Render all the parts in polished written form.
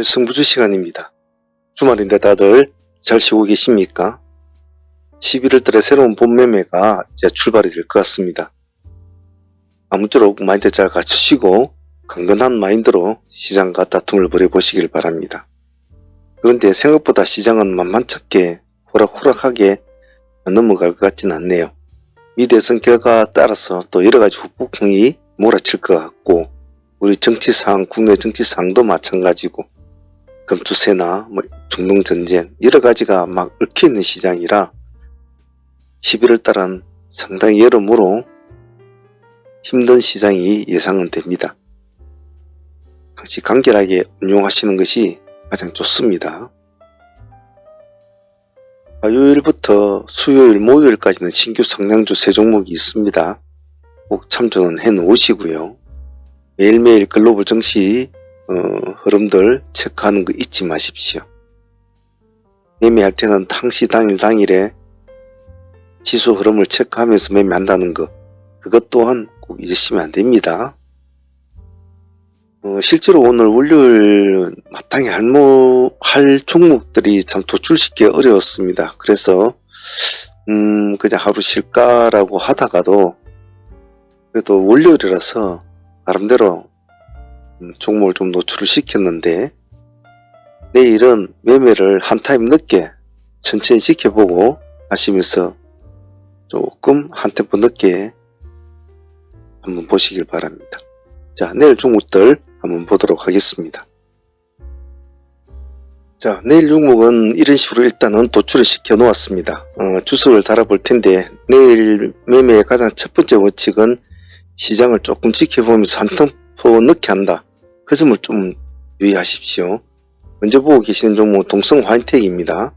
승부주 시간입니다. 주말인데 다들 잘 쉬고 계십니까? 11월 달에 새로운 본 매매가 이제 출발이 될 것 같습니다. 아무쪼록 마인드 잘 갖추시고 강건한 마인드로 시장과 다툼을 벌여보시길 바랍니다. 그런데 생각보다 시장은 만만찮게 호락호락하게 넘어갈 것 같지는 않네요. 미 대선 결과에 따라서 또 여러가지 후폭풍이 몰아칠 것 같고, 우리 정치상, 국내 정치상도 마찬가지고, 금투세나 중동전쟁 여러가지가 막 얽혀있는 시장이라 11월 달은 상당히 여러모로 힘든 시장이 예상은 됩니다. 항시 간결하게 운용하시는 것이 가장 좋습니다. 화요일부터 수요일, 목요일까지는 신규 상향주 3종목이 있습니다. 꼭 참조는 해 놓으시고요. 매일매일 글로벌 증시 흐름들 체크하는 거 잊지 마십시오. 매매할 때는 항시 당일에 지수 흐름을 체크하면서 매매한다는 거, 그것 또한 꼭 잊으시면 안 됩니다. 실제로 오늘 월요일 마땅히 할 종목들이 참 도출시키기 어려웠습니다. 그래서 그냥 하루 쉴까라고 하다가도 그래도 월요일이라서 나름대로 종목을 좀 노출을 시켰는데, 내일은 매매를 한 타임 늦게 천천히 지켜보고 하시면서 조금 한 템포 늦게 한번 보시길 바랍니다. 자, 내일 종목들 한번 보도록 하겠습니다. 자, 내일 종목은 이런 식으로 일단은 도출을 시켜 놓았습니다. 주석을 달아볼 텐데, 내일 매매의 가장 첫 번째 원칙은 시장을 조금 지켜보면서 한 템포 늦게 한다. 그 점을 좀 유의하십시오. 먼저 보고 계시는 종목은 동성 화인텍입니다.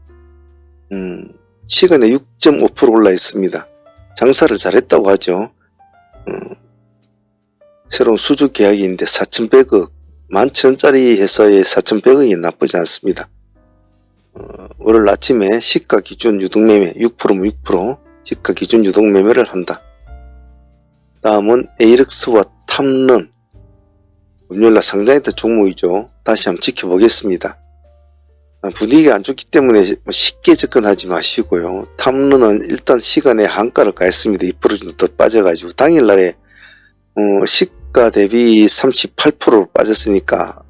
시간에 6.5% 올라 있습니다. 장사를 잘했다고 하죠. 새로운 수주 계약인데 4,100억, 11,000원짜리 회사에 4,100억이 나쁘지 않습니다. 월요일 아침에 시가 기준 유동매매 6%면 6%, 시가 기준 유동매매를 한다. 다음은 에이럭스와 탐런, 금요일날 상장했던 종목이죠. 다시 한번 지켜보겠습니다. 분위기가 안 좋기 때문에 쉽게 접근하지 마시고요. 탐런은 일단 시간에 한가를 가했습니다. 2% 정도 더 빠져가지고 당일날에 시가 대비 38% 빠졌으니까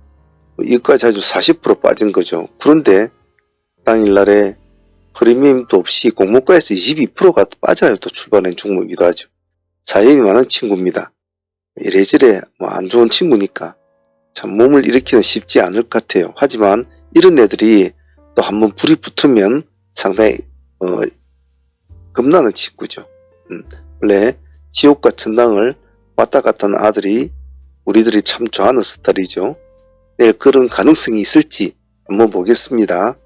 이거까지 아주 40% 빠진 거죠. 그런데 당일날에 프리미엄도 없이 공모가에서 22%가 빠져요. 또 출발한 종목이기도 하죠. 사연이 많은 친구입니다. 이래저래 안 좋은 친구니까 참 몸을 일으키는 쉽지 않을 것 같아요. 하지만 이런 애들이 또 한번 불이 붙으면 상당히 겁나는 친구죠. 원래 지옥과 천당을 왔다 갔다 하는 아들이 우리들이 참 좋아하는 스타일이죠. 내일 그런 가능성이 있을지 한번 보겠습니다.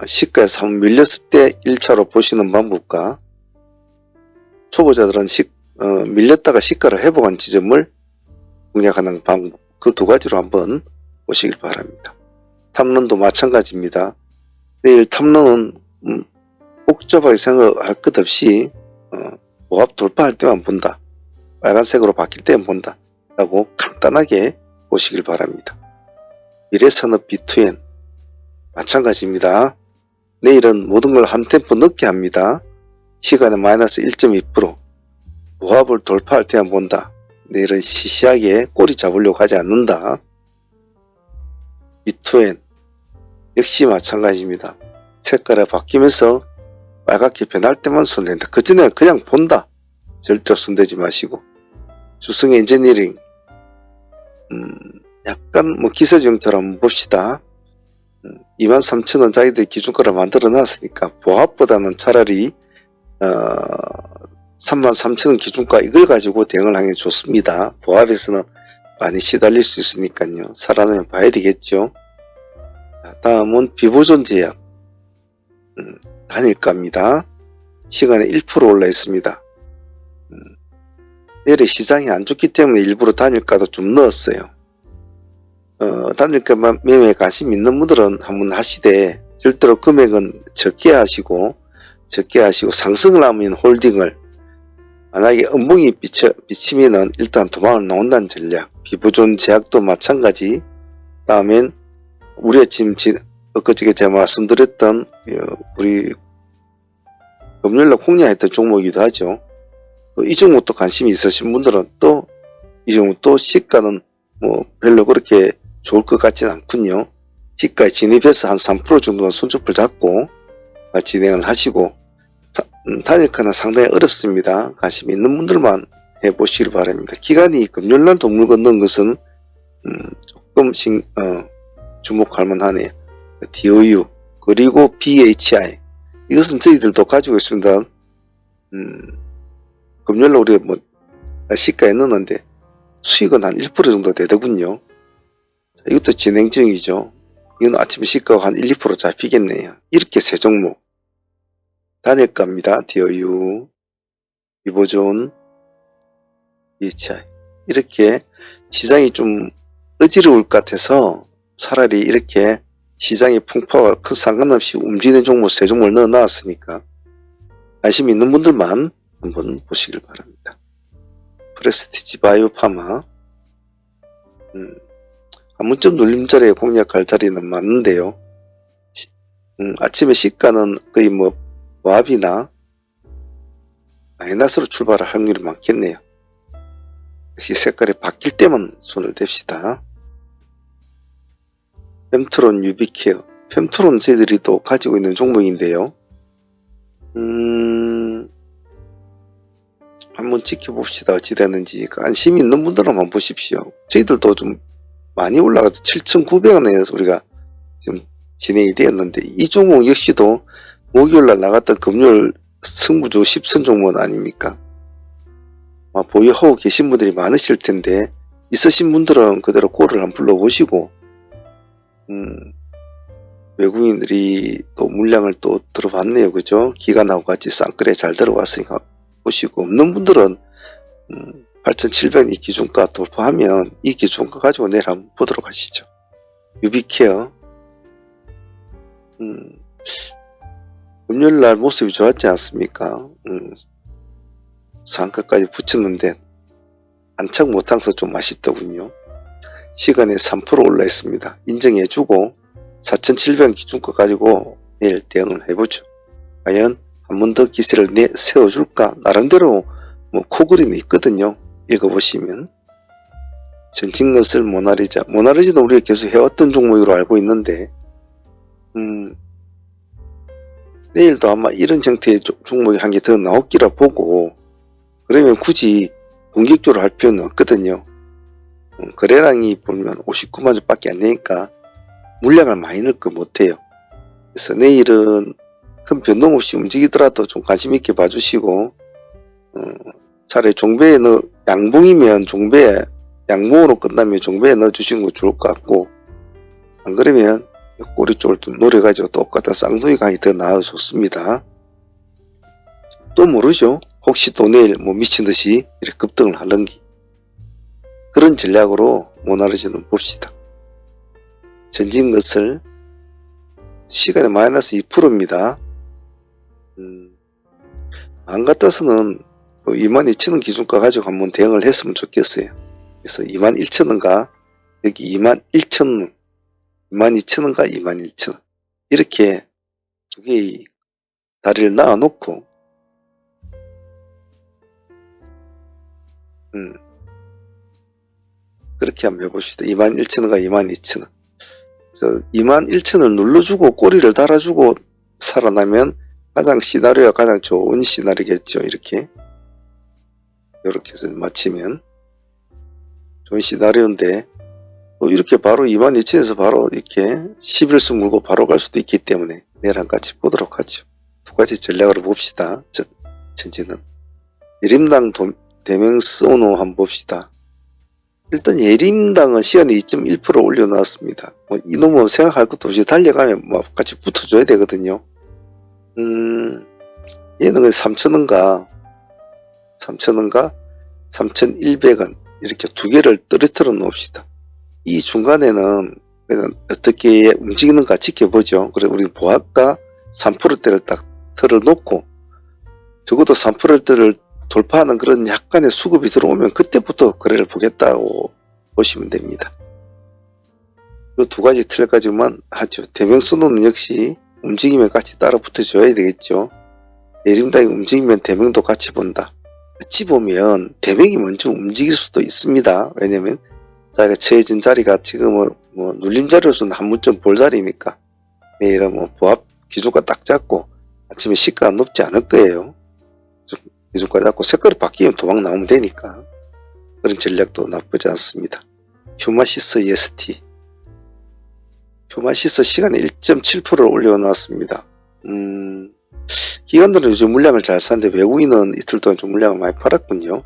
시가에서 한번 밀렸을 때 1차로 보시는 방법과 초보자들은 밀렸다가 시가를 회복한 지점을 공략하는 방법, 그 두 가지로 한번 보시길 바랍니다. 탐론도 마찬가지입니다. 내일 탐론은 복잡하게 생각할 것 없이 모압 돌파할 때만 본다, 빨간색으로 바뀔 때만 본다 라고 간단하게 보시길 바랍니다. 미래산업 B2N 마찬가지입니다. 내일은 모든 걸 한 템포 늦게 합니다. 시간에 마이너스 1.2%, 모압을 돌파할 때만 본다. 내일은 시시하게 꼬리 잡으려고 하지 않는다. B2N 역시 마찬가지입니다. 색깔이 바뀌면서 빨갛게 변할 때만 손댄다. 그 전에 그냥 본다. 절대 손대지 마시고. 주성 엔지니어링 약간 기세지 형태로 한번 봅시다. 23,000원 자기들 기준가를 만들어 놨으니까 보합보다는 차라리 33,000원 기준가 이걸 가지고 대응을 하는 게 좋습니다. 보합에서는 많이 시달릴 수 있으니까요. 살아나면 봐야 되겠죠. 다음은 비보존제약 단일가입니다. 시간에 1% 올라 있습니다. 내일 시장이 안 좋기 때문에 일부러 단일가도 좀 넣었어요. 단일가 매매에 관심 있는 분들은 한번 하시되, 절대로 금액은 적게 하시고 상승을 하면 홀딩을, 만약에 음봉이 비치면은 일단 도망을 나온다는 전략. 비보존 제약도 마찬가지. 다음엔 우리가 지금 엊그저께 제가 말씀드렸던 우리 금요일날 공략했던 종목이기도 하죠. 이 종목도 관심이 있으신 분들은 또 이 종목도 시가는 뭐 별로 그렇게 좋을 것 같지는 않군요. 시가에 진입해서 한 3% 정도만 손톱을 잡고 진행을 하시고 단일가는 상당히 어렵습니다. 관심 있는 분들만 해보시길 바랍니다. 기간이 금요일날 동물 걷는 것은 조금씩 주목할 만하네요. DOU 그리고 BHI 이것은 저희들도 가지고 있습니다. 금요일날 우리가 뭐 시가에 넣었는데 수익은 한 1% 정도 되더군요. 자, 이것도 진행 중이죠. 이건 아침에 시가가 한 1, 2% 잡히겠네요. 이렇게 세 종목 단일가입니다. DOU, 이보존, BHI 이렇게 시장이 좀 어지러울 것 같아서 차라리 이렇게 시장의 풍파와 큰 상관없이 움직이는 종목 세 종목을 넣어 놨으니까 관심 있는 분들만 한번 보시길 바랍니다. 프레스티지 바이오파마 한 번쯤 눌림자리에 공략할 자리는 맞는데요. 아침에 시가는 거의 뭐 와비나 마이너스로 출발할 확률이 많겠네요. 역시 색깔이 바뀔 때만 손을 댑시다. fem트론 유비케어 fem트론 저희들이 또 가지고 있는 종목인데요. 한번 지켜봅시다. 어찌 되는지 관심 있는 분들은 한번 보십시오. 저희들도 좀 많이 올라가서 7,900원에서 우리가 지금 진행이 되었는데 이 종목 역시도 목요일날 나갔던 금요일 승부주 10선 종목은 아닙니까? 보유하고 계신 분들이 많으실 텐데 있으신 분들은 그대로 꼴을 한번 불러보시고 외국인들이 또 물량을 또 들어봤네요. 그죠? 기간하고 같이 쌍끌에 잘 들어왔으니까 보시고 없는 분들은 8,700이 기준가 돌파하면 이 기준가 가지고 내일 한번 보도록 하시죠. 유비케어 금요일날 모습이 좋았지 않습니까? 상가까지 붙였는데 안착 못해서 좀 아쉽더군요. 시간에 3% 올라 있습니다. 인정해주고 4,700 기준가 가지고 내일 대응을 해보죠. 과연 한 번 더 기세를 세워줄까? 나름대로 뭐 코그림이 있거든요. 읽어보시면 전직넛을 모나리자는 우리가 계속 해왔던 종목으로 알고 있는데 내일도 아마 이런 형태의 종목이 한 개 더 나오기라 보고 그러면 굳이 공격적으로 할 필요는 없거든요. 거래량이 보면 59만 주 밖에 안 되니까 물량을 많이 넣을 거 못해요. 그래서 내일은 큰 변동 없이 움직이더라도 좀 관심 있게 봐주시고 차라리 종배에 양봉이면 종배에 양봉으로 끝나면 종배에 넣어주시는 거 좋을 것 같고 안 그러면 꼬리 쪽을 좀 노려가지고 똑같은 쌍둥이 강이 더 나아 좋습니다. 또 모르죠. 혹시 또 내일 뭐 미친듯이 이렇게 급등을 하는지 그런 전략으로 모나리자는 봅시다. 전진 것을 시간에 마이너스 2%입니다. 안 같아서는 22,000원 기준가 가지고 한번 대응을 했으면 좋겠어요. 그래서 21,000원과 여기 21,000원 22,000원과 21,000원 이렇게 두 개의 다리를 낳아 놓고 그렇게 한번 해봅시다. 21,000원과 22,000원 그래서 21,000원을 눌러주고 꼬리를 달아주고 살아나면 가장 시나리오가 가장 좋은 시나리오겠죠. 이렇게 해서 마치면 좋은 시나리오인데 이렇게 바로 22,000원에서 바로 이렇게 11수 물고 바로 갈 수도 있기 때문에 내일 같이 보도록 하죠. 두 가지 전략으로 봅시다. 전지는 예림당 대명스 오노 한번 봅시다. 일단 예림당은 시간에 2.1% 올려놨습니다. 이놈은 생각할 것도 없이 달려가면 같이 붙어줘야 되거든요. 얘는 3,000원과 3,100원 이렇게 두 개를 떨어뜨려 놓읍시다. 이 중간에는 그냥 어떻게 움직이는가 지켜보죠. 그래서 우리 보합가 3%대를 딱 털어놓고 적어도 3%대를 돌파하는 그런 약간의 수급이 들어오면 그때부터 거래를 보겠다고 보시면 됩니다. 이 두 가지 틀 가지고만 하죠. 대명순호는 역시 움직이면 같이 따라 붙어줘야 되겠죠. 내림당이 움직이면 대명도 같이 본다. 어찌 보면 대명이 먼저 움직일 수도 있습니다. 왜냐면 자기가 처해진 자리가 지금은 뭐 눌림 자리로서는 한 문점 볼 자리니까 내일은 뭐 보합 기준가 딱 잡고 아침에 시가가 높지 않을 거예요. 기준가 잡고 색깔이 바뀌면 도망 나오면 되니까 그런 전략도 나쁘지 않습니다. 휴마시스 EST 휴마시스 시간에 1.7%를 올려놨습니다. 기관들은 요즘 물량을 잘 사는데 외국인은 이틀 동안 좀 물량을 많이 팔았군요.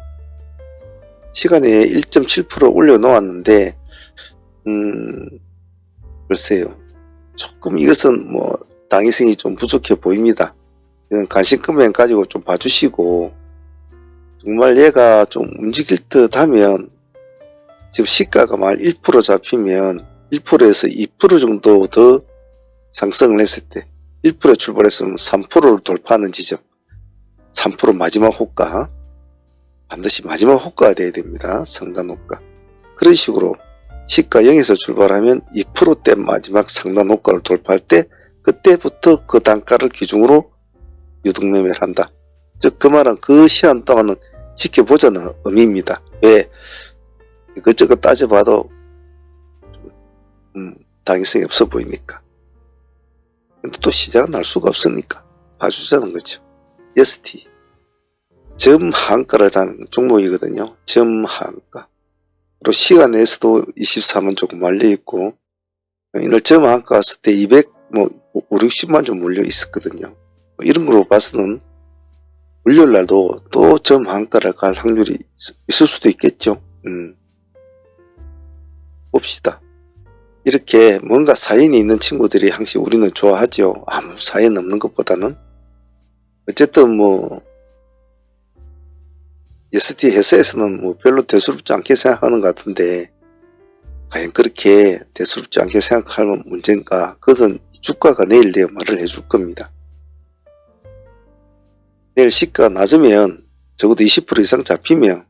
시간에 1.7% 올려놓았는데 글쎄요. 조금 이것은 뭐 당위성이 좀 부족해 보입니다. 이건 관심금액 가지고 좀 봐주시고 정말 얘가 좀 움직일 듯 하면 지금 시가가 만 1% 잡히면 1%에서 2% 정도 더 상승을 했을 때 1% 출발했으면 3%를 돌파하는 지점 3% 마지막 호가 반드시 마지막 호가가 돼야 됩니다. 상단 호가 그런 식으로 시가 0에서 출발하면 2%대 마지막 상단 호가를 돌파할 때 그때부터 그 단가를 기준으로 유동매매를 한다. 즉 그 말은 그 시간 동안은 지켜보자는 의미입니다. 왜? 이것저것 따져봐도 당위성이 없어 보이니까. 근데 또 시장은 알 수가 없으니까 봐주자는 거죠. ST 점하한가를 단 종목이거든요. 점하한가. 그리고 시간에서도 24만 조금 말려있고 이날 점하한가 갔을 때 200, 뭐 5, 60만 좀 몰려 있었거든요. 이런 걸로 봐서는 월요일날도 또 점하한가를 갈 확률이 있을 수도 있겠죠. 봅시다. 이렇게 뭔가 사연이 있는 친구들이 항상 우리는 좋아하죠. 아무 사연 없는 것보다는. 어쨌든 뭐 ST 회사에서는 뭐 별로 대수롭지 않게 생각하는 것 같은데 과연 그렇게 대수롭지 않게 생각하면 문제인가? 그것은 주가가 내일 내어 말을 해줄 겁니다. 내일 시가가 낮으면 적어도 20% 이상 잡히면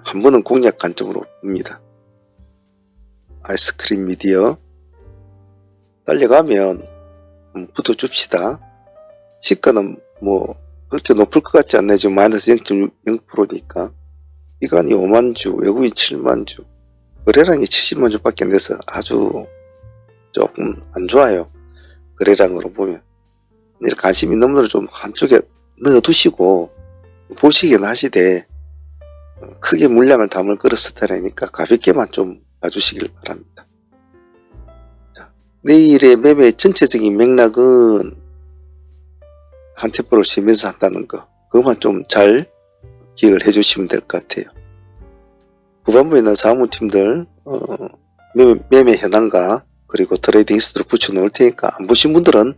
한 번은 공략 관점으로 봅니다. 아이스크림 미디어 딸려가면 붙어줍시다. 시가는 뭐 그렇게 높을 것 같지 않나요? 지금 마이너스 0.0%니까 기간이 5만주 외국인 7만주 거래량이 70만주 밖에 안 돼서 아주 조금 안 좋아요. 거래량으로 보면 이렇게 관심 있는 분들은 좀 한쪽에 넣어두시고 보시긴 하시되 크게 물량을 담을 그릇 스타일이니까 가볍게만 좀 봐주시길 바랍니다. 자, 내일의 매매 전체적인 맥락은 한테프로 쉬면서 한다는 거 그것만 좀 잘 기억을 해주시면 될 것 같아요. 후반부에 있는 사무팀들 매매 현황과 그리고 트레이딩 히스토리 붙여놓을 테니까 안 보신 분들은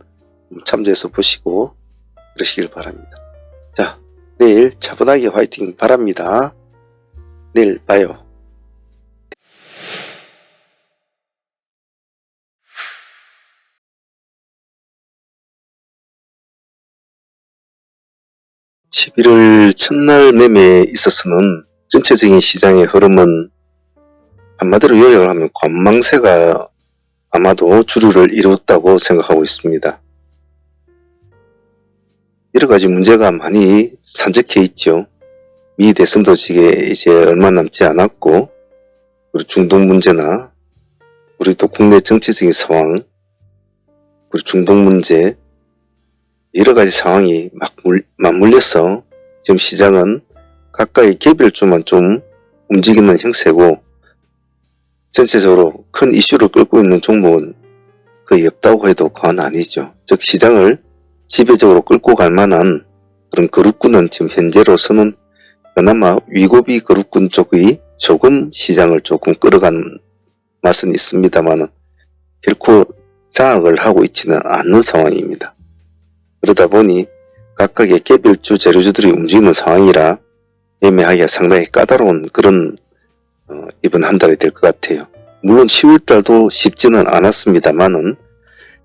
참조해서 보시고 그러시길 바랍니다. 자, 내일 차분하게 화이팅 바랍니다. 내일 봐요. (11월) 첫날 매매에 있어서는 전체적인 시장의 흐름은 한마디로 요약을 하면 관망세가 아마도 주류를 이루었다고 생각하고 있습니다. 여러가지 문제가 많이 산적해 있죠. 미 대선도 이제 얼마 남지 않았고 그리고 중동 문제나 우리 또 국내 정치적인 상황 그리고 중동 문제 여러가지 상황이 막 맞물려서 지금 시장은 각각의 개별주만 좀 움직이는 형세고 전체적으로 큰 이슈를 끌고 있는 종목은 거의 없다고 해도 과언 아니죠. 즉 시장을 지배적으로 끌고 갈 만한 그런 그룹군은 지금 현재로서는 그나마 위고비 그룹군 쪽의 조금 시장을 조금 끌어간 맛은 있습니다만 결코 장악을 하고 있지는 않는 상황입니다. 그러다 보니 각각의 개별주 재료주들이 움직이는 상황이라 매매하기가 상당히 까다로운 그런 이번 한 달이 될 것 같아요. 물론 10월달도 쉽지는 않았습니다만은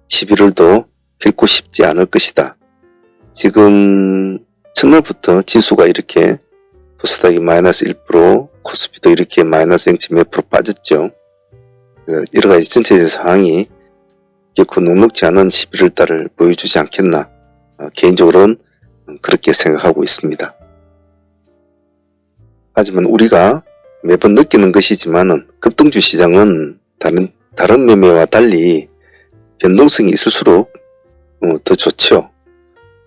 11월도 결코 쉽지 않을 것이다. 지금 첫날부터 지수가 이렇게 코스닥이 마이너스 1%, 코스피도 이렇게 마이너스 0.몇% 빠졌죠. 여러 가지 전체적인 상황이 결코 녹록지 않은 11월 달을 보여주지 않겠나, 개인적으로는 그렇게 생각하고 있습니다. 하지만 우리가 매번 느끼는 것이지만은 급등주 시장은 다른 매매와 달리 변동성이 있을수록 더 좋죠.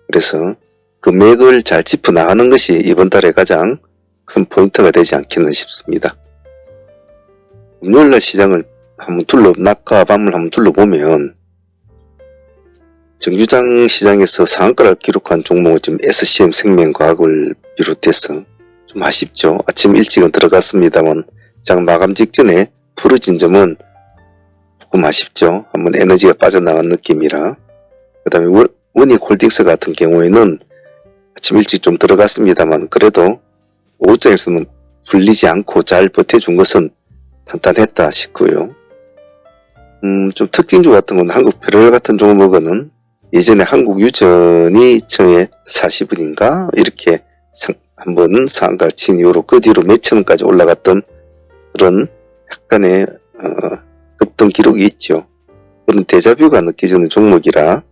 그래서 그 맥을 잘 짚어 나가는 것이 이번 달에 가장 큰 포인트가 되지 않겠나 싶습니다. 금요일날 시장을 낮과 밤을 한번 둘러보면 정규장 시장에서 상한가를 기록한 종목은 지금 SCM 생명과학을 비롯해서 좀 아쉽죠. 아침 일찍은 들어갔습니다만 장 마감 직전에 부러진 점은 조금 아쉽죠. 한번 에너지가 빠져나간 느낌이라. 그 다음에 원익홀딩스 같은 경우에는 아침 일찍 좀 들어갔습니다만 그래도 오후장에서는 불리지 않고 잘 버텨준 것은 탄탄했다 싶고요. 좀 특징주 같은 건 한국페럴 같은 종목은 예전에 한국유전이 처음에 40원인가 이렇게 한번 상한가를 친 이후로 그 뒤로 몇천 원까지 올라갔던 그런 약간의 급등 기록이 있죠. 그런 데자뷰가 느껴지는 종목이라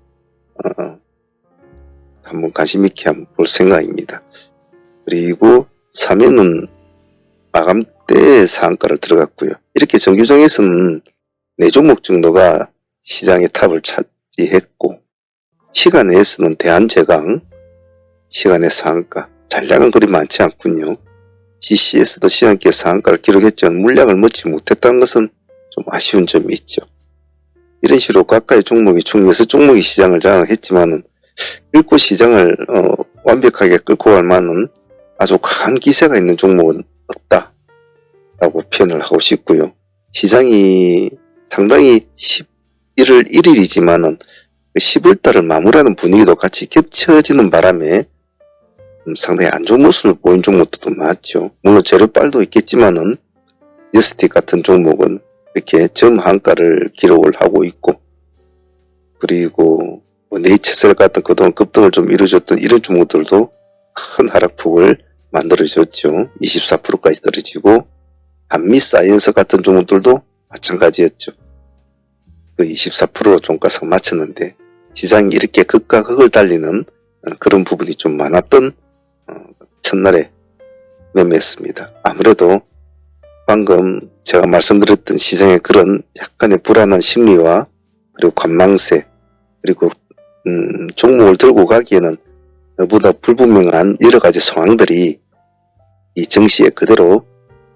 한번 관심 있게 한번 볼 생각입니다. 그리고 3위는 마감 때 상한가를 들어갔고요. 이렇게 정규장에서는 4종목 정도가 시장의 탑을 차지했고 시간에서는 대한제강 시간의 상한가 잔량은 그리 많지 않군요. GCS도 시간께 상한가를 기록했지만 물량을 먹지 못했다는 것은 좀 아쉬운 점이 있죠. 이런 식으로 각각의 종목이 총 6종목이 시장을 장악했지만은 끌고 시장을 완벽하게 끌고 갈 만한 아주 강한 기세가 있는 종목은 없다 라고 표현을 하고 싶고요. 시장이 상당히 11월 1일이지만은 10월달을 마무리하는 분위기도 같이 겹쳐지는 바람에 상당히 안 좋은 모습을 보인 종목들도 많죠. 물론 재료빨도 있겠지만은 여스틱 같은 종목은 이렇게 점한가를 기록을 하고 있고, 그리고 네이처셀 같은 그동안 급등을 좀 이루어줬던 이런 종목들도 큰 하락폭을 만들어줬죠. 24%까지 떨어지고 한미사이언스 같은 종목들도 마찬가지였죠. 그 24%로 종가상 맞췄는데 시장이 이렇게 극과 극을 달리는 그런 부분이 좀 많았던 첫날에 매매했습니다. 아무래도 방금 제가 말씀드렸던 시장의 그런 약간의 불안한 심리와 그리고 관망세 그리고 종목을 들고 가기에는 너무나 불분명한 여러 가지 상황들이 이 정시에 그대로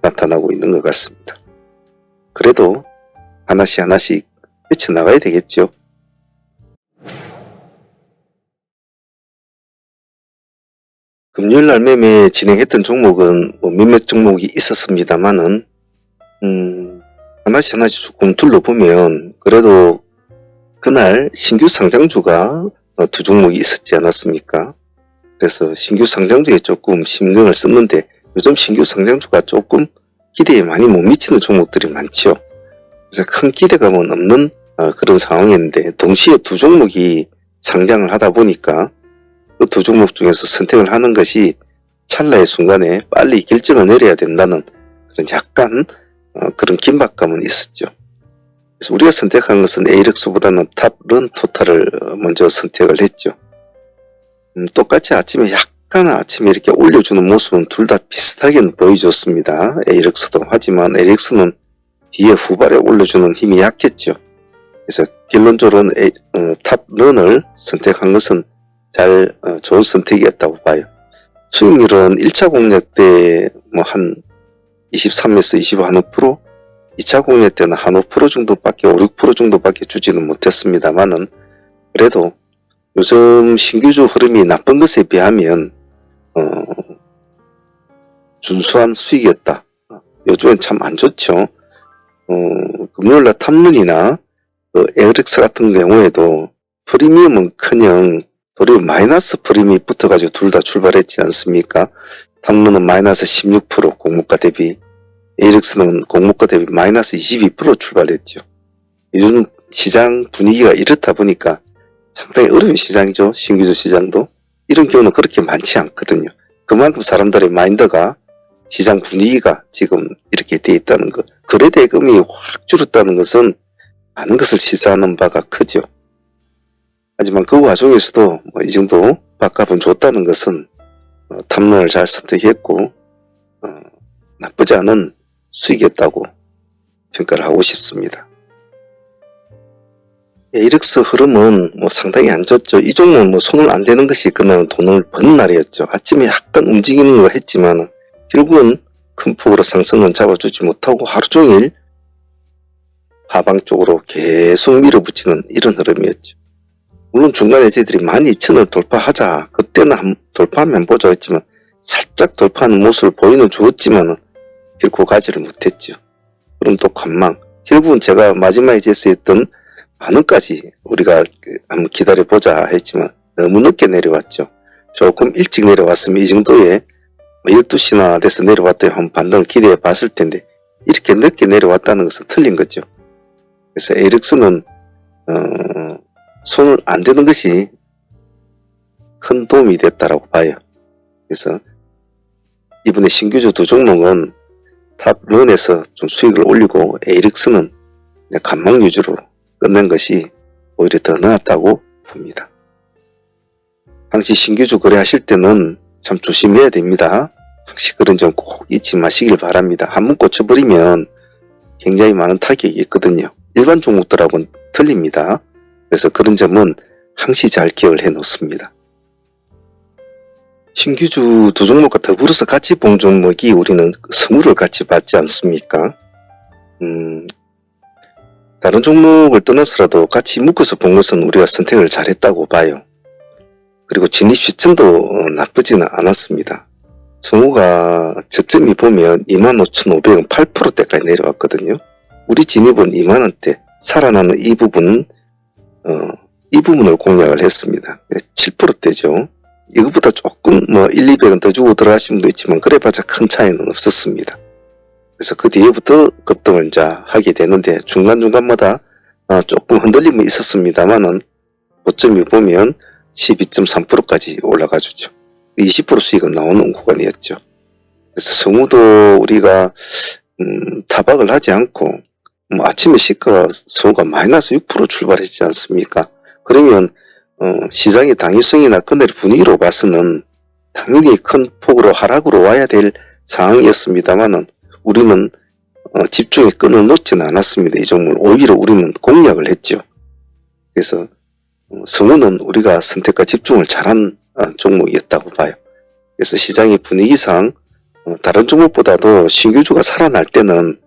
나타나고 있는 것 같습니다. 그래도 하나씩 헤쳐나가야 되겠죠. 금요일날 매매 진행했던 종목은 몇몇 종목이 있었습니다만은 하나씩 조금 둘러보면 그래도 그날 신규 상장주가 2종목이 있었지 않았습니까? 그래서 신규 상장주에 조금 신경을 썼는데 요즘 신규 상장주가 조금 기대에 많이 못 미치는 종목들이 많죠. 그래서 큰 기대감은 없는 그런 상황이었는데 동시에 2종목이 상장을 하다 보니까 그 2종목 중에서 선택을 하는 것이 찰나의 순간에 빨리 결정을 내려야 된다는 그런 약간 그런 긴박감은 있었죠. 그래서 우리가 선택한 것은 에이렉스보다는 탑런 토탈을 먼저 선택을 했죠. 똑같이 아침에 이렇게 올려주는 모습은 둘 다 비슷하게 보여줬습니다. 에이렉스도. 하지만 에이렉스는 뒤에 후발에 올려주는 힘이 약했죠. 그래서 결론적으로는 탑런을 선택한 것은 좋은 선택이었다고 봐요. 수익률은 1차 공략 때 한 23에서 25%, 2차 공략 때는 한 5% 정도밖에 5, 6% 정도밖에 주지는 못했습니다만은 그래도 요즘 신규주 흐름이 나쁜 것에 비하면 준수한 수익이었다. 요즘엔 참 안 좋죠. 금요일날 탑런이나 에어렉스 같은 경우에도 프리미엄은 커녕 도리어 마이너스 프리미엄이 붙어가지고 둘 다 출발했지 않습니까? 탑런은 마이너스 16% 공모가 대비, 에이렉스는 공모가 대비 마이너스 22% 출발했죠. 요즘 시장 분위기가 이렇다 보니까 상당히 어려운 시장이죠. 신규주 시장도. 이런 경우는 그렇게 많지 않거든요. 그만큼 사람들의 마인드가 시장 분위기가 지금 이렇게 돼 있다는 것, 거래 대금이 확 줄었다는 것은 많은 것을 시사하는 바가 크죠. 하지만 그 와중에서도 이 정도 밥값은 줬다는 것은 탐론을 잘 선택했고 나쁘지 않은 수익이었다고 평가를 하고 싶습니다. ALX 흐름은 상당히 안 좋죠. 이 종목은 손을 안 대는 것이 그날 돈을 버는 날이었죠. 아침에 약간 움직이는 거 했지만 결국은 큰 폭으로 상승은 잡아주지 못하고 하루 종일 하방 쪽으로 계속 밀어붙이는 이런 흐름이었죠. 물론 중간에 저희들이 12,000을 돌파하자, 그때는 돌파하면 보자 했지만 살짝 돌파하는 모습을 보이는 주었지만 결코 가지를 못했죠. 그럼 또 관망, 결국은 제가 마지막에 제시했던 만원까지 우리가 한번 기다려보자 했지만 너무 늦게 내려왔죠. 조금 일찍 내려왔으면 이 정도에 12시나 돼서 내려왔더니 한 반등을 기대해 봤을 텐데 이렇게 늦게 내려왔다는 것은 틀린 거죠. 그래서 ALX는 손을 안 대는 것이 큰 도움이 됐다라고 봐요. 그래서 이번에 신규주 두 종목은 탑런에서 좀 수익을 올리고 ALX는 관망 위주로 끝낸 것이 오히려 더 나았다고 봅니다. 항시 신규주 거래하실 때는 참 조심해야 됩니다. 항시 그런 점 꼭 잊지 마시길 바랍니다. 한번 꽂혀버리면 굉장히 많은 타격이 있거든요. 일반 종목들하고는 틀립니다. 그래서 그런 점은 항시 잘 기억을 해 놓습니다. 신규주 두 종목과 더불어서 같이 본 종목이 우리는 선물을 같이 받지 않습니까? 다른 종목을 떠나서라도 같이 묶어서 본 것은 우리가 선택을 잘했다고 봐요. 그리고 진입 시점도 나쁘지는 않았습니다. 성우가 저점이 보면 25,500원 8%대까지 내려왔거든요. 우리 진입은 2만원대, 살아나는 이 부분은 이 부분을 공략을 했습니다. 7%대죠. 이것보다 조금 1, 200원 더 주고 들어가신 분도 있지만 그래봤자 큰 차이는 없었습니다. 그래서 그 뒤에부터 급등을 이제 하게 되는데 중간중간마다 조금 흔들림이 있었습니다만은 고점이 보면 12.3%까지 올라가 주죠. 20% 수익은 나오는 구간이었죠. 그래서 성우도 우리가 타박을 하지 않고 아침에 시가가 성우가 마이너스 6% 출발했지 않습니까? 그러면 시장의 당위성이나 그날 분위기로 봐서는 당연히 큰 폭으로 하락으로 와야 될 상황이었습니다만은 우리는 집중의 끈을 놓지는 않았습니다. 이 종목을 오히려 우리는 공략을 했죠. 그래서 성우는 우리가 선택과 집중을 잘한 종목이었다고 봐요. 그래서 시장의 분위기상 다른 종목보다도 신규주가 살아날 때는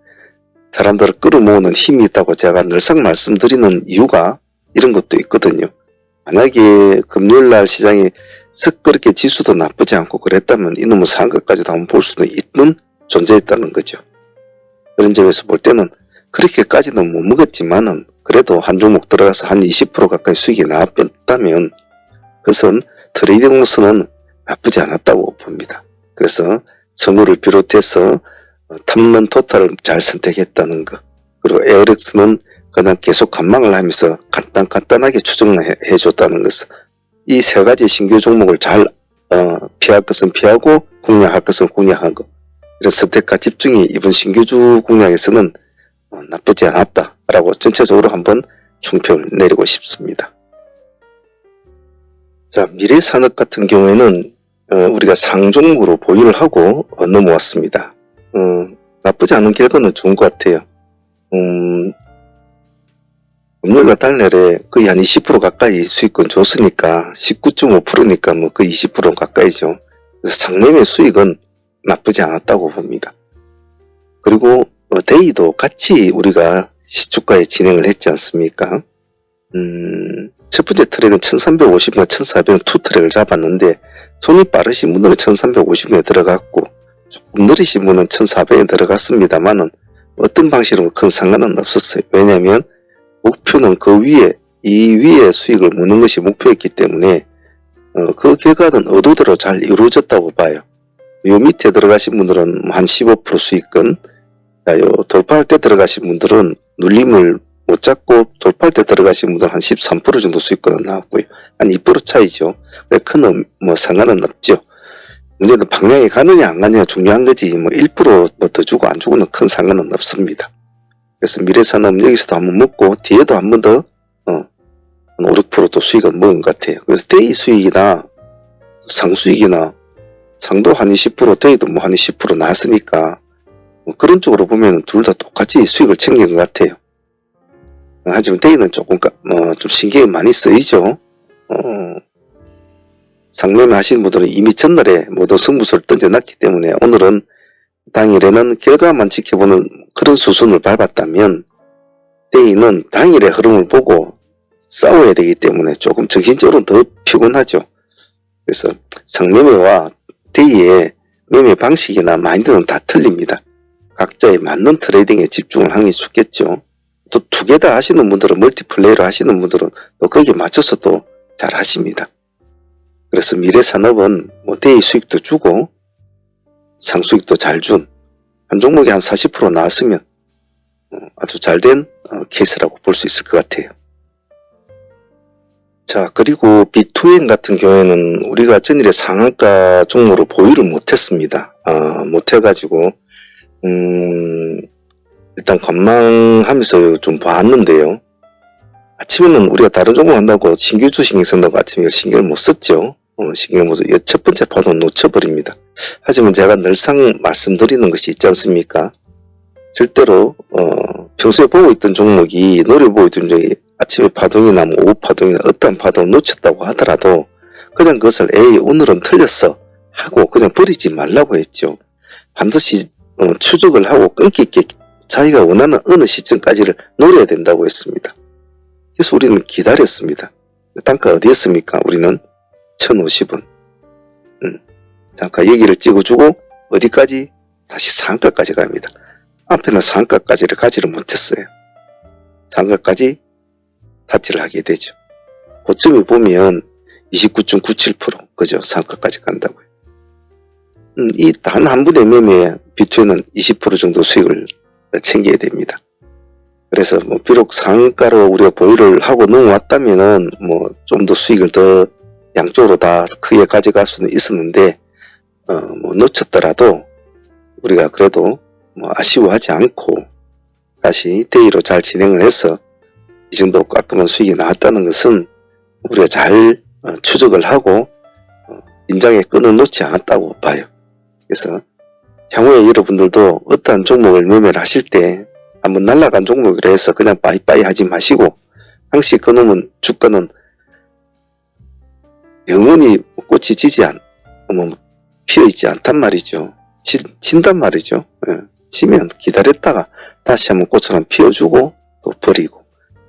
사람들을 끌어모으는 힘이 있다고 제가 늘상 말씀드리는 이유가 이런 것도 있거든요. 만약에 금요일날 시장이 썩 그렇게 지수도 나쁘지 않고 그랬다면 이놈의 상한가까지도 한번 볼 수도 있는 존재했다는 거죠. 그런 점에서 볼 때는 그렇게까지는 못 먹었지만은 그래도 한 종목 들어가서 한 20% 가까이 수익이 나왔다면 그것은 트레이딩으로서는 나쁘지 않았다고 봅니다. 그래서 성우를 비롯해서 탐런 토탈을 잘 선택했다는 것, 그리고 ALX는 그냥 계속 관망을 하면서 간단하게 추정을 해줬다는 것은 이 세 가지 신규 종목을 잘 피할 것은 피하고 공략할 것은 공략한 것, 이런 선택과 집중이 이번 신규주 공략에서는 나쁘지 않았다라고 전체적으로 한번 총평을 내리고 싶습니다. 자, 미래산업 같은 경우에는 우리가 상종목으로 보유를 하고 넘어왔습니다. 나쁘지 않은 결과는 좋은 것 같아요. 금요일날 달날에 거의 한 20% 가까이 수익권 줬으니까 19.5%니까 거의 20% 가까이죠. 그래서 상매매 수익은 나쁘지 않았다고 봅니다. 그리고 데이도 같이 우리가 시초가에 진행을 했지 않습니까? 첫 번째 트랙은 1350원, 1400원 투 트랙을 잡았는데 손이 빠르신 분들은 1350원에 들어갔고 조금 느리신 분은 1400원에 들어갔습니다만은 어떤 방식으로 큰 상관은 없었어요. 왜냐하면 목표는 그 위에, 이 위에 수익을 무는 것이 목표였기 때문에 그 결과는 의도대로 잘 이루어졌다고 봐요. 요 밑에 들어가신 분들은 한 15% 수익권, 요 돌파할 때 들어가신 분들은 눌림을 못 잡고 돌파할 때 들어가신 분들은 한 13% 정도 수익권은 나왔고요. 한 2% 차이죠. 큰 상관은 없죠. 문제는 방향이 가느냐 안 가느냐 중요한 거지, 뭐 1% 뭐 더 주고 안 주고는 큰 상관은 없습니다. 그래서 미래산업 여기서도 한번 먹고 뒤에도 한번 더 한 5, 6%또 수익을 먹은 것 같아요. 그래서 대이 수익이나 상수익이나 상도 한 20%, 대이도 뭐 한 20% 나왔으니까 뭐 그런 쪽으로 보면 둘 다 똑같이 수익을 챙긴 것 같아요. 하지만 대이는 조금 좀 신경이 많이 쓰이죠. 상매매 하시는 분들은 이미 전날에 모두 승부수를 던져놨기 때문에 오늘은 당일에는 결과만 지켜보는 그런 수순을 밟았다면 대이는 당일의 흐름을 보고 싸워야 되기 때문에 조금 정신적으로는 더 피곤하죠. 그래서 상매매와 대이의 매매 방식이나 마인드는 다 틀립니다. 각자에 맞는 트레이딩에 집중을 하는 게 좋겠죠. 또 두 개 다 하시는 분들은, 멀티플레이로 하시는 분들은 또 거기에 맞춰서 또 잘 하십니다. 그래서 미래산업은 뭐 대이 수익도 주고 상수익도 잘 준 한 종목이 한 40% 나왔으면 아주 잘된 케이스라고 볼 수 있을 것 같아요. 자, 그리고 B2N 같은 경우에는 우리가 전일에 상한가 종목으로 보유를 못했습니다. 못해가지고 일단 관망하면서 좀 봤는데요. 아침에는 우리가 다른 종목 한다고 신규 주식 쓴다고 아침에 신경을 못 썼죠. 신경을 못 써서 첫 번째 파도 놓쳐버립니다. 하지만 제가 늘상 말씀드리는 것이 있지 않습니까? 절대로 평소에 보고 있던 종목이, 노려보고 있던 종목이 아침에 파동이나 뭐 오후 파동이나 어떠한 파동을 놓쳤다고 하더라도 그냥 그것을 에이 오늘은 틀렸어 하고 그냥 버리지 말라고 했죠. 반드시 추적을 하고 끈기 있게 자기가 원하는 어느 시점까지를 노려야 된다고 했습니다. 그래서 우리는 기다렸습니다. 단가 어디였습니까? 우리는 1050원. 단가 여기를 찍어주고 어디까지? 다시 상가까지 갑니다. 앞에는 상가까지를 가지를 못했어요. 상가까지 타치를 하게 되죠. 고점에 보면 29.97%, 그죠? 상가까지 간다고요. 이 단 한 분의 매매에 B2N은 20% 정도 수익을 챙겨야 됩니다. 그래서 뭐 비록 상가로 우리가 보유를 하고 넘어왔다면은 뭐 좀 더 수익을 더 양쪽으로 다 크게 가져갈 수는 있었는데 뭐 놓쳤더라도 우리가 그래도 뭐 아쉬워하지 않고 다시 대의로 잘 진행을 해서 이 정도 깔끔한 수익이 나왔다는 것은 우리가 잘 추적을 하고 인장의 끈을 놓지 않았다고 봐요. 그래서 향후에 여러분들도 어떠한 종목을 매매를 하실 때 한번 날아간 종목이라 해서 그냥 빠이빠이 하지 마시고, 항시 그놈은 주가는 영원히 꽃이 피어있지 않단 말이죠. 진단 말이죠. 지면 기다렸다가 다시 한번 꽃처럼 피워주고 또 버리고,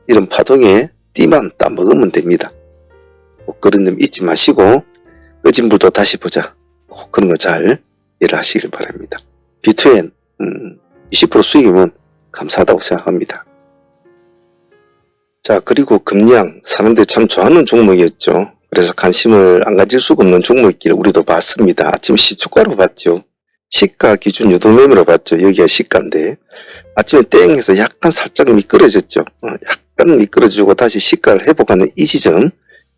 이런 파동에 띠만 따먹으면 됩니다. 그런 점 잊지 마시고 꺼진 불도 다시 보자, 그런 거 잘 이해를 하시길 바랍니다. B2N 20% 수익이면 감사하다고 생각합니다. 자, 그리고 금양, 사람들이 참 좋아하는 종목이었죠. 그래서 관심을 안 가질 수가 없는 종목이기를 우리도 봤습니다. 아침 시초가로 봤죠. 시가 기준 유동매매로 봤죠. 여기가 시가인데 아침에 땡해서 약간 살짝 미끄러졌죠. 약간 미끄러지고 다시 시가를 회복하는 이 지점이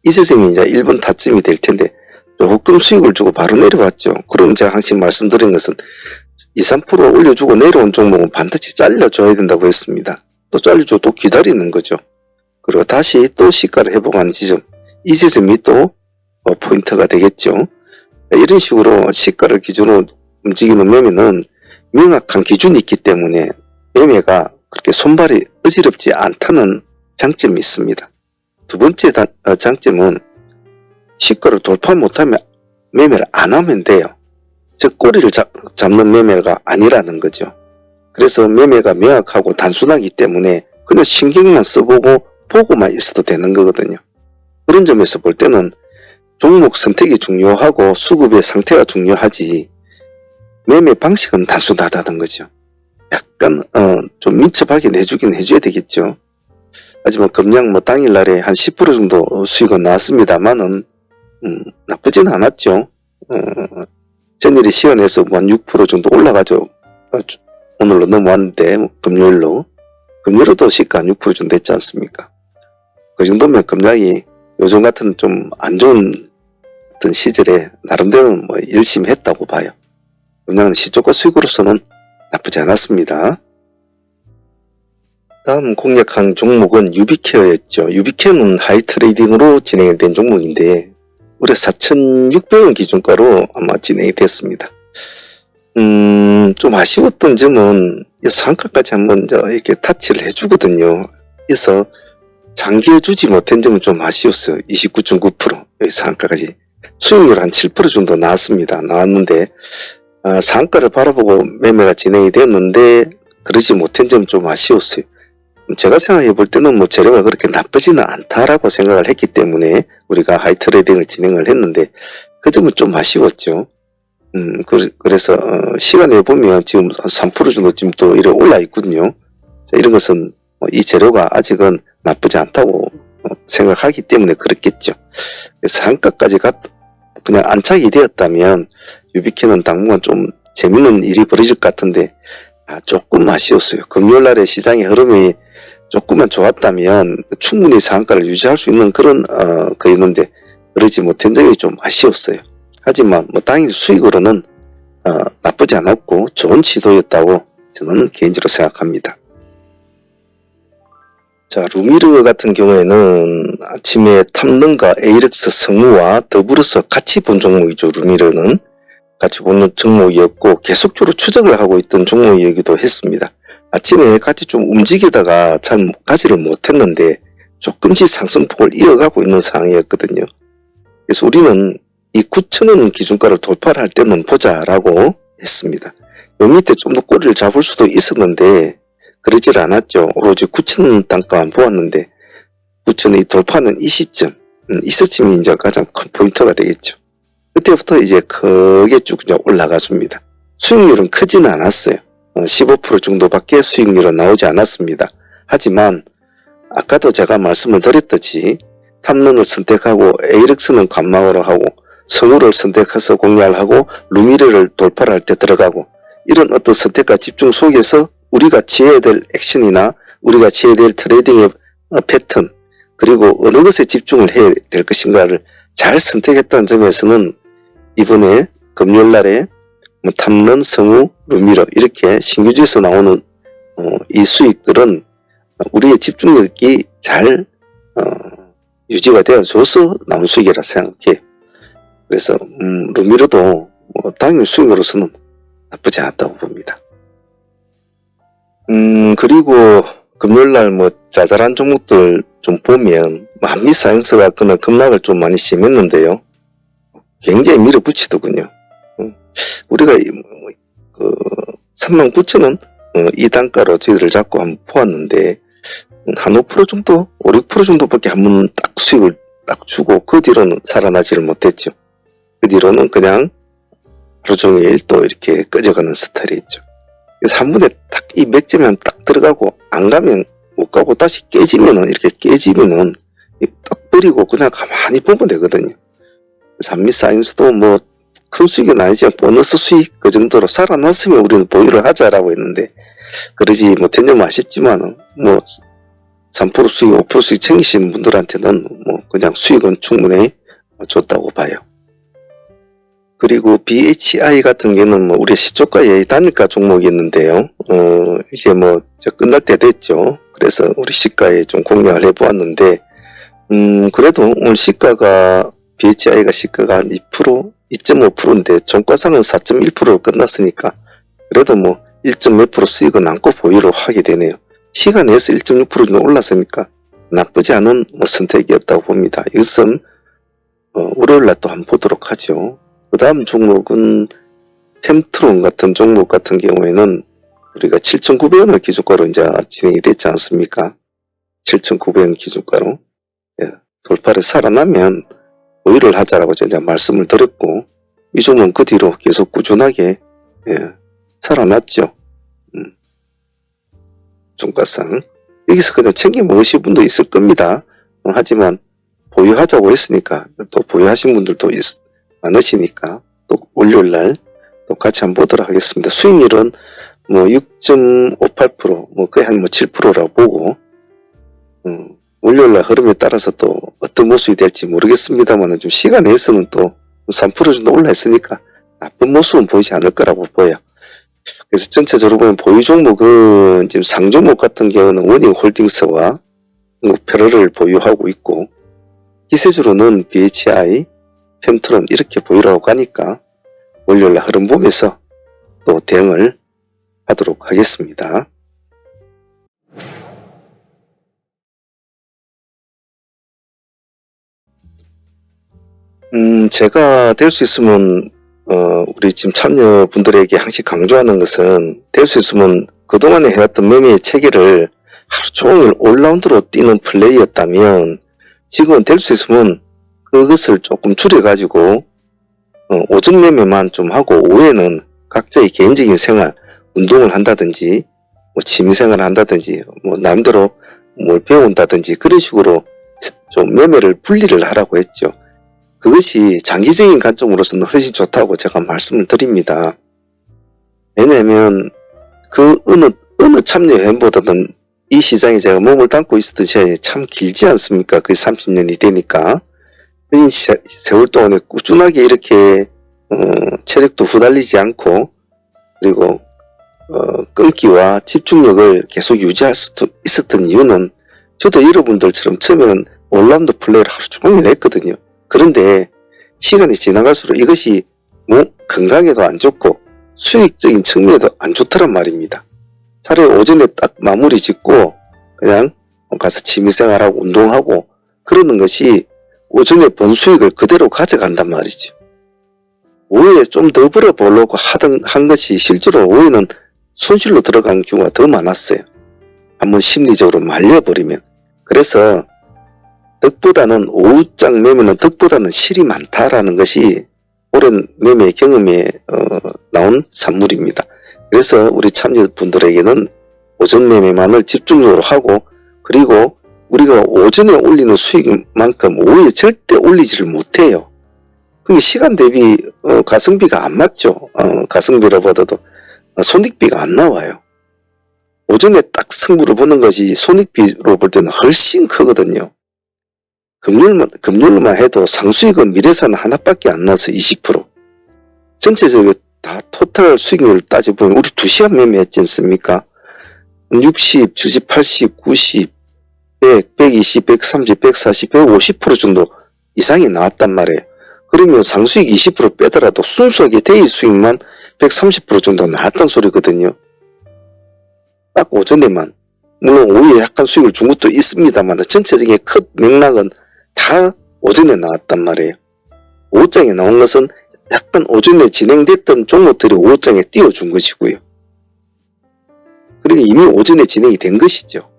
이제 1번 타점이 될 텐데 조금 수익을 주고 바로 내려왔죠. 그럼 제가 항상 말씀드린 것은 2, 3% 올려주고 내려온 종목은 반드시 잘려줘야 된다고 했습니다. 또 잘려주고 또 기다리는 거죠. 그리고 다시 또 시가를 회복하는 지점, 이 지점이 또 포인트가 되겠죠. 이런 식으로 시가를 기준으로 움직이는 매매는 명확한 기준이 있기 때문에 매매가 그렇게 손발이 어지럽지 않다는 장점이 있습니다. 두 번째 장점은 시가를 돌파 못하면 매매를 안 하면 돼요. 즉 꼬리를 잡는 매매가 아니라는 거죠. 그래서 매매가 명확하고 단순하기 때문에 그냥 신경만 써보고 보고만 있어도 되는 거거든요. 그런 점에서 볼 때는 종목 선택이 중요하고 수급의 상태가 중요하지 매매 방식은 단순하다는 거죠. 약간 좀 민첩하게 내주긴 해줘야 되겠죠. 하지만 금양 뭐 당일날에 한 10% 정도 수익은 나왔습니다만은 나쁘진 않았죠. 전일에 시간에서 한 6% 정도 올라가죠. 오늘로 넘어왔는데 금요일로도 시가 한 6% 정도 됐지 않습니까? 그 정도면 금양이 요즘 같은 좀 안 좋은 했던 시절에 나름대로는 뭐 열심히 했다고 봐요. 그냥 시초가 수익으로서는 나쁘지 않았습니다. 다음 공략한 종목은 유비케어였죠. 유비케어는 하이 트레이딩으로 진행된 종목인데 올해 4,600원 기준가로 아마 진행이 됐습니다. 좀 아쉬웠던 점은 상가까지 한번 이렇게 타치를 해주거든요. 그래서 장기해주지 못한 점은 좀 아쉬웠어요. 29.9% 여기 상가까지 수익률 한 7% 정도 나왔는데 상가를 바라보고 매매가 진행이 되었는데 그러지 못한 점은 좀 아쉬웠어요. 제가 생각해 볼 때는 뭐 재료가 그렇게 나쁘지는 않다라고 생각을 했기 때문에 우리가 하이 트레이딩을 진행을 했는데 그 점은 좀 아쉬웠죠. 그래서 시간에 보면 지금 3% 정도 지금 또 이래 올라 있거든요. 자, 이런 것은 이 재료가 아직은 나쁘지 않다고 생각하기 때문에 그렇겠죠. 상가까지 그냥 안착이 되었다면 유비케는 당분간 좀 재밌는 일이 벌어질 것 같은데 조금 아쉬웠어요. 금요일날의 시장의 흐름이 조금만 좋았다면 충분히 상가를 유지할 수 있는 그런 거였는데 그러지 못한 점이 좀 아쉬웠어요. 하지만 뭐 당일 수익으로는 나쁘지 않았고 좋은 시도였다고 저는 개인적으로 생각합니다. 자, 루미르 같은 경우에는 아침에 탐능과 에이렉스 성우와 더불어서 같이 본 종목이죠. 루미르는 같이 보는 종목이었고 계속적으로 추적을 하고 있던 종목이기도 했습니다. 아침에 같이 좀 움직이다가 잘 가지를 못했는데 조금씩 상승폭을 이어가고 있는 상황이었거든요. 그래서 우리는 이 9,000원 기준가를 돌파를 할 때는 보자라고 했습니다. 요 밑에 좀 더 꼬리를 잡을 수도 있었는데 그러질 않았죠. 오로지 9,000원 단가만 보았는데 9,000원이 돌파하는 이 시점이 이제 가장 큰 포인트가 되겠죠. 그때부터 이제 크게 쭉 올라가 줍니다. 수익률은 크지는 않았어요. 15% 정도밖에 수익률은 나오지 않았습니다. 하지만 아까도 제가 말씀을 드렸듯이 탐론을 선택하고 에이렉스는 관망으로 하고 성우를 선택해서 공략을 하고 루미르를 돌파를 할 때 들어가고 이런 어떤 선택과 집중 속에서 우리가 취해야 될 액션이나 우리가 취해야 될 트레이딩의 패턴 그리고 어느 것에 집중을 해야 될 것인가를 잘 선택했다는 점에서는 이번에 금요일날에 탐론, 성우, 루미르 이렇게 신규주에서 나오는 이 수익들은 우리의 집중력이 잘 유지가 되어줘서 나온 수익이라 생각해요. 그래서 루미르도 당일 수익으로서는 나쁘지 않다고 봅니다. 그리고 금요일날 짜잘한 종목들 좀 보면 한미사이언스가 그날 급락을 좀 많이 심했는데요. 굉장히 밀어붙이더군요. 우리가 39,000원 이 단가로 저희들을 잡고 한번 보았는데 한 5% 정도 5, 6% 정도밖에 한번 딱 수익을 딱 주고 그 뒤로는 살아나지를 못했죠. 그 뒤로는 그냥 하루 종일 또 이렇게 꺼져가는 스타일이었죠. 그래서 한 번에 딱 이 맥점에 딱 들어가고 안 가면 못 가고 다시 깨지면은 이렇게 깨지면은 딱 버리고 그냥 가만히 보면 되거든요. 그래서 한미사이언스도 큰 수익은 아니지만 보너스 수익 그 정도로 살아났으면 우리는 보유를 하자라고 했는데 그러지 못한 점은 아쉽지만은 3% 수익, 5% 수익 챙기시는 분들한테는 그냥 수익은 충분히 줬다고 봐요. 그리고 BHI 같은 경우는 우리 시초가의 단일가 종목이었는데요. 이제 끝날 때 됐죠. 그래서 우리 시가에 좀 공략을 해보았는데, 그래도 오늘 시가가, BHI가 시가가 한 2%, 2.5%인데, 종가상은 4.1%로 끝났으니까, 그래도 1점 몇 프로 수익은 남고 보유를 하게 되네요. 시간에서 1.6% 정도 올랐으니까, 나쁘지 않은 선택이었다고 봅니다. 이것은, 월요일날 또 한번 보도록 하죠. 그 다음 종목은 템트론 같은 종목 같은 경우에는 우리가 7,900원을 기준가로 이제 진행이 됐지 않습니까? 7,900원 기준가로. 예, 돌파를 살아나면 보유를 하자라고 제가 말씀을 드렸고, 이 종목은 그 뒤로 계속 꾸준하게, 살아났죠. 종가상. 여기서 그냥 챙겨 먹으실 분도 있을 겁니다. 하지만 보유하자고 했으니까 또 보유하신 분들도 많으시니까 또 월요일날 또 같이 한번 보도록 하겠습니다. 수익률은 6.58% 거의 한 7%라고 보고 월요일날 흐름에 따라서 또 어떤 모습이 될지 모르겠습니다만 좀 시간 내에서는 또 3% 정도 올라있으니까 나쁜 모습은 보이지 않을 거라고 보여요. 그래서 전체적으로 보면 보유 종목은 지금 상종목 같은 경우는 워닝홀딩스와 페러를 보유하고 있고, 기세주로는 BHI, 펜트론 이렇게 보유라고 하니까 월요일날 흐름 보면서 또 대응을 하도록 하겠습니다. 제가 될 수 있으면 우리 지금 참여분들에게 항상 강조하는 것은, 될 수 있으면 그동안에 해왔던 매매의 체계를 하루 종일 올라운드로 뛰는 플레이였다면, 지금은 될 수 있으면 그것을 조금 줄여가지고 오전 매매만 좀 하고 오후에는 각자의 개인적인 생활, 운동을 한다든지 뭐 취미생활을 한다든지 뭐 나름대로 뭘 배운다든지 그런 식으로 좀 매매를 분리를 하라고 했죠. 그것이 장기적인 관점으로서는 훨씬 좋다고 제가 말씀을 드립니다. 왜냐하면 그 어느 참여회원보다는 이 시장에 제가 몸을 담고 있었던 시간이 참 길지 않습니까? 거의 30년이 되니까. 긴 세월 동안에 꾸준하게 이렇게 체력도 후달리지 않고, 그리고 끈기와 집중력을 계속 유지할 수 있었던 이유는, 저도 여러분들처럼 처음에는 올라운드 플레이를 하루 종일 했거든요. 그런데 시간이 지나갈수록 이것이 건강에도 안 좋고 수익적인 측면에도 안 좋더란 말입니다. 차라리 오전에 딱 마무리 짓고 그냥 가서 취미생활하고 운동하고 그러는 것이 오전에 번 수익을 그대로 가져간단 말이죠. 오후에 좀 더 벌어보려고 한 것이 실제로 오후에는 손실로 들어간 경우가 더 많았어요. 한번 심리적으로 말려버리면. 그래서 덕보다는 오후장 매매는 덕보다는 실이 많다라는 것이 오랜 매매 경험에 나온 산물입니다. 그래서 우리 참여분들에게는 오전 매매만을 집중적으로 하고, 그리고 우리가 오전에 올리는 수익만큼 오후에 절대 올리지를 못해요. 그게 시간 대비 가성비가 안 맞죠. 가성비로 보다도 손익비가 안 나와요. 오전에 딱 승부를 보는 것이 손익비로 볼 때는 훨씬 크거든요. 금요일만 해도 상수익은 미래산 하나밖에 안 나서 20%. 전체적으로 다 토탈 수익률을 따져보면 우리 2시간 매매했지 않습니까? 60, 70, 80, 90, 100, 120, 130, 140, 150% 정도 이상이 나왔단 말이에요. 그러면 상수익 20% 빼더라도 순수하게 대의 수익만 130% 정도 나왔단 소리거든요. 딱 오전에만. 물론 오후에 약간 수익을 준 것도 있습니다만 전체적인 큰 맥락은 다 오전에 나왔단 말이에요. 오후장에 나온 것은 약간 오전에 진행됐던 종목들이 오후장에 띄워준 것이고요. 그러니까 이미 오전에 진행이 된 것이죠.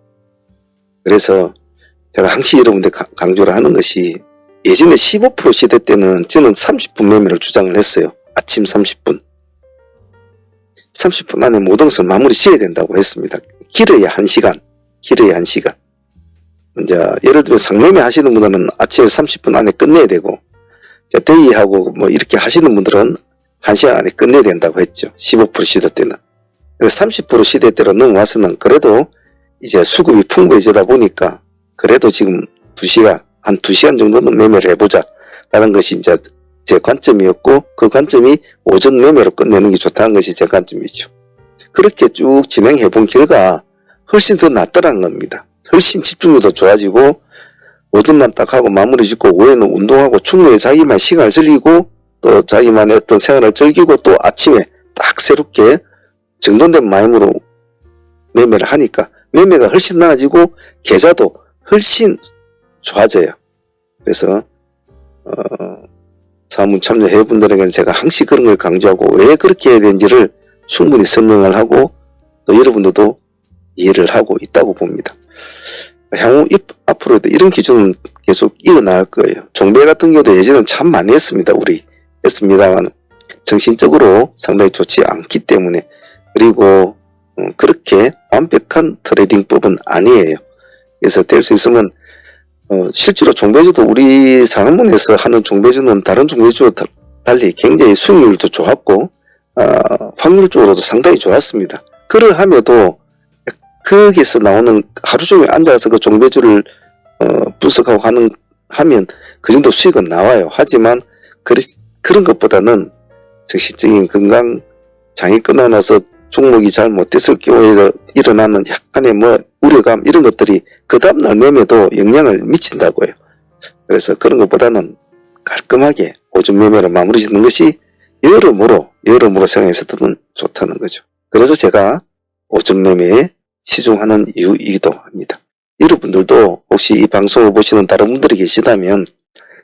그래서 제가 항상 여러분들 강조를 하는 것이, 예전에 15% 시대 때는 저는 30분 매매를 주장을 했어요. 아침 30분. 30분 안에 모든 것을 마무리 지어야 된다고 했습니다. 길어야 1시간. 길어야 1시간. 이제 예를 들어 상매매 하시는 분들은 아침에 30분 안에 끝내야 되고, 데이하고 뭐 이렇게 하시는 분들은 1시간 안에 끝내야 된다고 했죠. 15% 시대 때는. 30% 시대 때로 넘어와서는 그래도 이제 수급이 풍부해지다 보니까 그래도 지금 한 2시간 정도는 매매를 해보자 라는 것이 이제 제 관점이었고, 그 관점이 오전 매매로 끝내는 게 좋다는 것이 제 관점이죠. 그렇게 쭉 진행해 본 결과 훨씬 더 낫더라는 겁니다. 훨씬 집중력도 좋아지고, 오전만 딱 하고 마무리 짓고 오후에는 운동하고 충분히 자기만 시간을 즐기고 또 자기만의 어떤 생활을 즐기고 또 아침에 딱 새롭게 정돈된 마음으로 매매를 하니까 매매가 훨씬 나아지고 계좌도 훨씬 좋아져요. 그래서 사문 참여회 분들에게는 제가 항상 그런 걸 강조하고 왜 그렇게 해야 되는지를 충분히 설명을 하고 또 여러분들도 이해를 하고 있다고 봅니다. 향후 앞으로도 이런 기준은 계속 이어나갈 거예요. 종배 같은 경우도 예전에는 참 많이 했습니다. 했습니다만 정신적으로 상당히 좋지 않기 때문에, 그리고 그렇게 완벽한 트레이딩법은 아니에요. 그래서 될 수 있으면 실제로 종배주도 우리 상한문에서 하는 종배주는 다른 종배주와 달리 굉장히 수익률도 좋았고 확률적으로도 상당히 좋았습니다. 그러함에도 거기에서 나오는 하루 종일 앉아서 그 종배주를 분석하고 하면 그 정도 수익은 나와요. 하지만 그런 것보다는 정신적인 건강 장이 끊어놔서 종목이 잘 못됐을 경우에 일어나는 약간의 우려감 이런 것들이 그 다음날 매매도 영향을 미친다고요. 그래서 그런 것보다는 깔끔하게 오전 매매로 마무리 짓는 것이 여러모로 생각해서는 좋다는 거죠. 그래서 제가 오전 매매에 치중하는 이유이기도 합니다. 여러분들도 혹시 이 방송을 보시는 다른 분들이 계시다면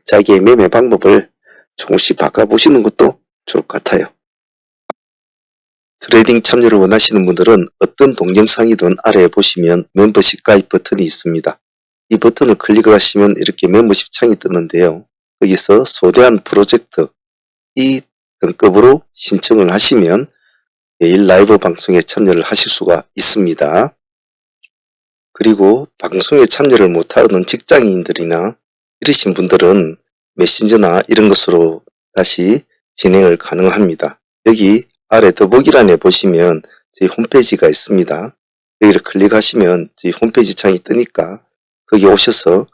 자기의 매매 방법을 조금씩 바꿔보시는 것도 좋을 것 같아요. 트레이딩 참여를 원하시는 분들은 어떤 동영상이든 아래에 보시면 멤버십 가입 버튼이 있습니다. 이 버튼을 클릭하시면 이렇게 멤버십 창이 뜨는데요. 거기서 소대한 프로젝트 이 등급으로 신청을 하시면 매일 라이브 방송에 참여를 하실 수가 있습니다. 그리고 방송에 참여를 못하는 직장인들이나 이러신 분들은 메신저나 이런 것으로 다시 진행을 가능합니다. 여기 아래 더보기란에 보시면 저희 홈페이지가 있습니다. 여기를 클릭하시면 저희 홈페이지 창이 뜨니까 거기 오셔서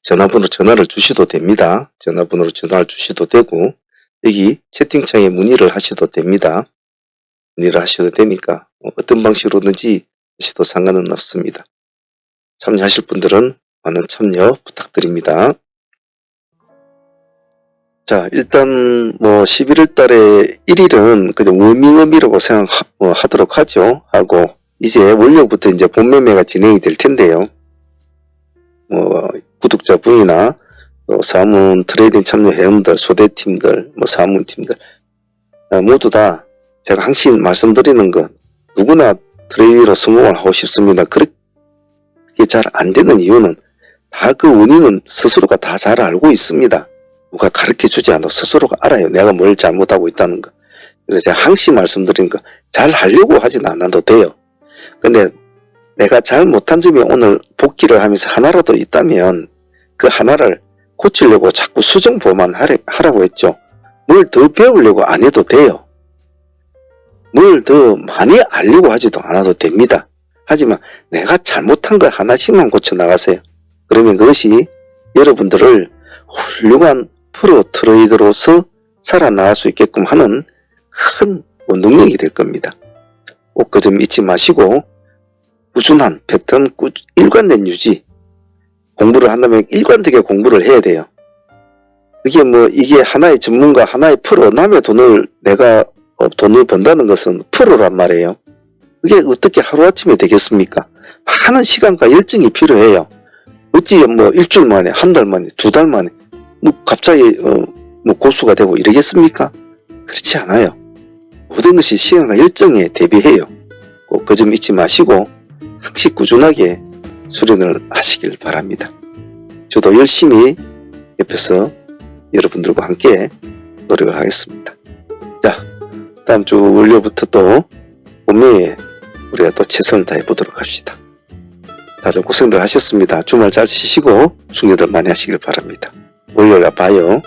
전화를 주셔도 됩니다. 전화번호로 전화를 주셔도 되고 여기 채팅창에 문의를 하셔도 됩니다. 문의를 하셔도 되니까 어떤 방식으로든지 하셔도 상관은 없습니다. 참여하실 분들은 많은 참여 부탁드립니다. 자, 일단 11월 달에 1일은 그냥 워밍업이라고 생각하도록 하죠. 하고 이제 월요일부터 이제 본매매가 진행이 될 텐데요. 구독자분이나 사문 트레이딩 참여 회원들, 소대팀들, 사문팀들 모두 다 제가 항상 말씀드리는 것 누구나 트레이더로 성공을 하고 싶습니다. 그렇게 잘 안 되는 이유는 다 그 원인은 스스로가 다 잘 알고 있습니다. 누가 가르쳐 주지 않아도 스스로가 알아요. 내가 뭘 잘못하고 있다는 거. 그래서 제가 항상 말씀드린 거 잘 하려고 하진 않아도 돼요. 근데 내가 잘못한 점이 오늘 복귀를 하면서 하나라도 있다면 그 하나를 고치려고 자꾸 수정보만 하라고 했죠. 뭘 더 배우려고 안 해도 돼요. 뭘 더 많이 알려고 하지도 않아도 됩니다. 하지만 내가 잘못한 거 하나씩만 고쳐 나가세요. 그러면 그것이 여러분들을 훌륭한 프로 트레이더로서 살아나갈 수 있게끔 하는 큰 원동력이 될 겁니다. 꼭 그 점 잊지 마시고 꾸준한 패턴, 일관된 유지 공부를 한다면 일관되게 공부를 해야 돼요. 이게 이게 하나의 전문가, 하나의 프로, 남의 내가 돈을 번다는 것은 프로란 말이에요. 그게 어떻게 하루아침에 되겠습니까? 많은 시간과 열정이 필요해요. 어찌 일주일 만에, 한 달 만에, 두 달 만에 갑자기 고수가 되고 이러겠습니까? 그렇지 않아요. 모든 것이 시간과 열정에 대비해요. 꼭 그 점 잊지 마시고 항상 꾸준하게 수련을 하시길 바랍니다. 저도 열심히 옆에서 여러분들과 함께 노력을 하겠습니다. 자, 다음 주 월요일부터 또 본매에 우리가 또 최선을 다해 보도록 합시다. 다들 고생들 하셨습니다. 주말 잘 쉬시고 숙제들 많이 하시길 바랍니다. 월요일에 봐요.